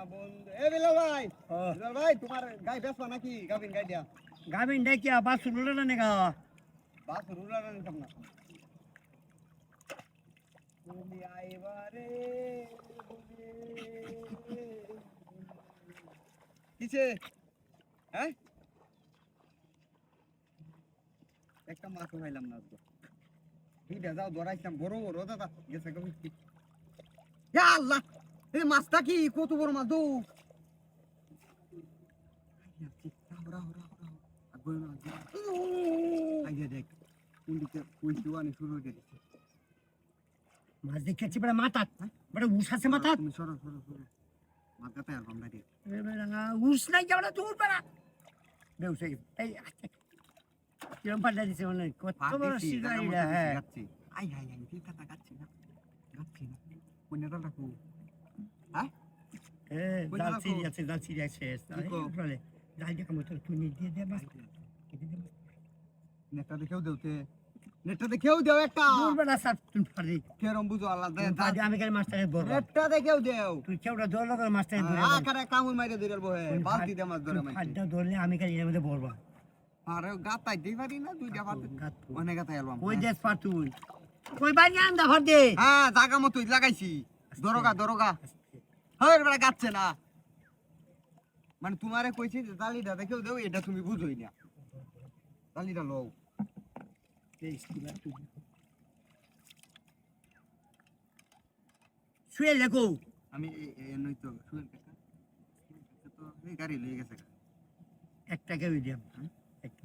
বন্ধু এ বিলাল ভাই তোমার গাই বেচবা নাকি গাবিন গাই দিয়া গাবিন ডাকিয়া বাস রুলা না নেগা বাস রুলা না নিতাম না তুমি আইবারে কিছে হ্যাঁ একটা মাছ খাইলাম না তো এইটা যাও ধরাইতাম বড় বড় দাদা গেছে কবি ইয়া আল্লাহ এই মাছটা কি কত বড় মাছ দো দেখ মাছ দেখেছি বড় মাথা বড় উস আছে মাথা তুমি সরো মাথাতে আর বামড়া দিয়ে উস নাই যাও না দূর পারা বেউসে এই কিরম পাল্টা দিছে মনে কত বড় শিকারিরা হ্যাঁ আই ঠিক কথা গাচ্ছি না কোন এটা রাখো হ্যাঁ জাল সিরি আছে বলে জাল দেখা মতো তুমি দিয়ে দে বাস নেটটা দেখেও দেও একটা দূর বেলা সাত তুমি পারি কেরম বুঝো আল্লাহ আমি কাল মাস্টারে বল নেটটা দেখেও দেও তুই কেউটা দৌড় করে মাস্টারে ধরে আকারে কামুর মাইরে ধরে বহে বালতি দে মাছ ধরে মাছ আড্ডা ধরলে আমি কাল এর মধ্যে বলবা আরে গাতাই দেই পারি না দুইটা ভাত অনেক গাতাই আলবাম ওই দেশ পার তুই কই বানি আন্দা ভর দে হ্যাঁ জায়গা মতই লাগাইছি দরগা হয় বড় গাচ্ছে না মানে তোমারে কইছি যে জালিটা দেখেও দেও এটা তুমি বুঝোই না জালিটা লও শুয়ে লেখো আমি নই তো শুয়েন কাকা তো এই গাড়ি লয়ে গেছে একটা কেউ দিয়াম একটা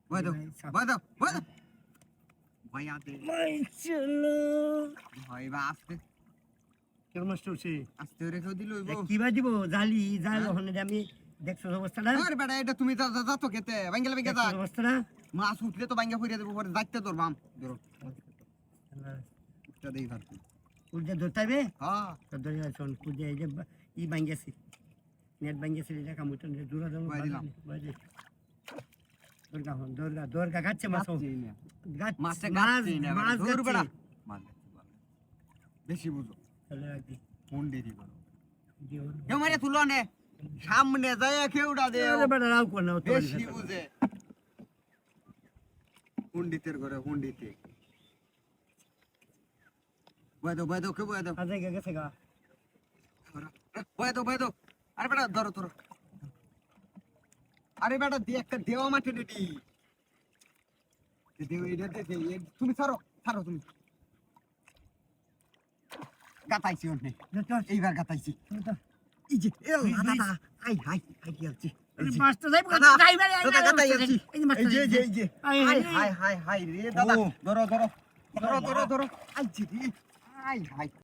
বয় দাও ভাই আতে চলো ভাই বা আস্তে কেউ নষ্ট হচ্ছে আস্তে রেখে দিল কি ভাই দিব জাল ওখানে আমি দেখছো অবস্থাটা আরে বেটা এটা তুমি যা তো খেতে ভাঙ্গেলে ভেঙে যা অবস্থাটা মাছ উঠলে তো ভাঙ্গা ফিরে দেবো পরে যাইতে ধরবাম ধরো উঠটা দেই ভাবছি উল্টে ধরতে হবে হ্যাঁ তো ধরে শোন কুদে এই যে ই ভাঙ্গেছি নেট ভাঙ্গেছি এটা কামুতন দূরা দাও বাজে দরগা গাচ্ছে মাছ মাছটা গাচ্ছে না মাছ দূর বেড়া মাছ বেশি বুঝো চলে রাখি ফোন দেরি করো কেউ মারে তুলো নে সামনে যায় কেউডা দে আরে বেটা রাও কোন না বেশি বুঝে পণ্ডিতের ঘরে পণ্ডিতে বয় দাও কে বয় দাও আজে গেছে গা বয় দাও আরে বেটা ধরো আরে বেটা দি একটা দেওয়া মাঠে রেডি দেও এটা দে তুমি ছাড়ো তুমি গাতাইছি ওনে এইবার গাতাইছি এই যে দাদা হাই কি আছে মাস্টার যাইব যাইবে এই যে হাই রে দাদা ধরো আইছি রে হাই